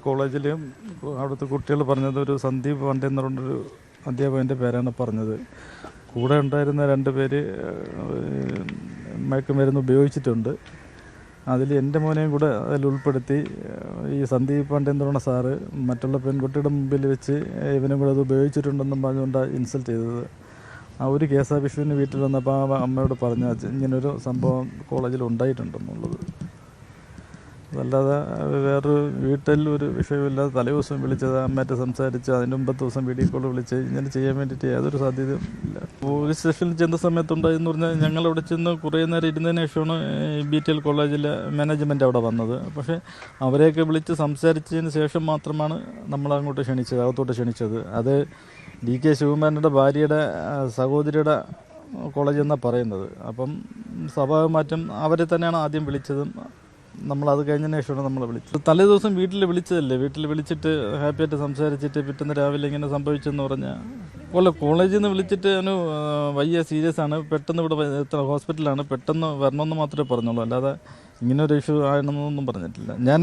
കോളേജിലും അവിടുത്തെ കുട്ടികൾ പറഞ്ഞത് ഒരു സന്ദീപ് പാണ്ഡ്യ എന്ന് പറഞ്ഞൊരു അധ്യാപകൻ്റെ പേരാണ് പറഞ്ഞത്. കൂടെ ഉണ്ടായിരുന്ന 2 പേര് മയക്കുമരുന്ന് ഉപയോഗിച്ചിട്ടുണ്ട്. അതിൽ എൻ്റെ മോനെയും കൂടെ അതിൽ ഉൾപ്പെടുത്തി ഈ സന്ദീപ് പാണ്ഡ്യ എന്ന് പറയുന്ന സാറ് മറ്റുള്ള പെൺകുട്ടിയുടെ മുമ്പിൽ വെച്ച് ഇവനും കൂടെ അത് ഉപയോഗിച്ചിട്ടുണ്ടെന്നും പറഞ്ഞുകൊണ്ടാണ് ഇൻസൾട്ട് ചെയ്തത്. ആ ഒരു കേസാഭിഷുവിന് വീട്ടിൽ വന്നപ്പോൾ ആ അമ്മയോട് പറഞ്ഞ ഇങ്ങനൊരു സംഭവം കോളേജിൽ ഉണ്ടായിട്ടുണ്ടെന്നുള്ളത്. അതല്ലാതെ വേറൊരു വീട്ടിൽ ഒരു വിഷയമില്ലാതെ തലേ ദിവസം വിളിച്ചത് അമ്മയായിട്ട് സംസാരിച്ച് അതിന് മുമ്പത്തെ ദിവസം വീഡിയോ കോൾ വിളിച്ച് ഇങ്ങനെ ചെയ്യാൻ വേണ്ടിയിട്ട് യാതൊരു സാധ്യതയും ഇല്ല. പോലീസ് സ്റ്റേഷനിൽ ചെന്ന സമയത്തുണ്ടായെന്ന് പറഞ്ഞാൽ ഞങ്ങളവിടെ ചെന്ന് കുറേ നേരം ഇരുന്നതിന് ശേഷമാണ് BTL കോളേജിലെ മാനേജ്മെൻറ്റ് അവിടെ വന്നത്. പക്ഷേ അവരെയൊക്കെ വിളിച്ച് സംസാരിച്ചതിന് ശേഷം മാത്രമാണ് നമ്മളങ്ങോട്ട് ക്ഷണിച്ചത്, അകത്തോട്ട് ക്ഷണിച്ചത്. അത് DK ശിവകുമാരൻ്റെ ഭാര്യയുടെ സഹോദരിയുടെ കോളേജ് എന്നാണ് പറയുന്നത്. അപ്പം സ്വഭാവമാറ്റം അവരെ തന്നെയാണ് ആദ്യം വിളിച്ചതും. നമ്മളത് കഴിഞ്ഞതിന് ശേഷമാണ് നമ്മൾ വിളിച്ചത്. തലേ ദിവസം വീട്ടിൽ വിളിച്ചതല്ലേ, വീട്ടിൽ വിളിച്ചിട്ട് ഹാപ്പിയായിട്ട് സംസാരിച്ചിട്ട് പിറ്റേന്ന് രാവിലെ ഇങ്ങനെ സംഭവിച്ചെന്ന് പറഞ്ഞാൽ കോളേജിൽ നിന്ന് വിളിച്ചിട്ട് അവന് വയ്യ, സീരിയസ് ആണ്, പെട്ടെന്ന് ഇവിടെ ഹോസ്പിറ്റലാണ്, പെട്ടെന്ന് വരണമെന്ന് മാത്രമേ പറഞ്ഞുള്ളൂ. അല്ലാതെ ഇങ്ങനെ ഒരു ഇഷ്യൂ ആണെന്നൊന്നും പറഞ്ഞിട്ടില്ല. ഞാൻ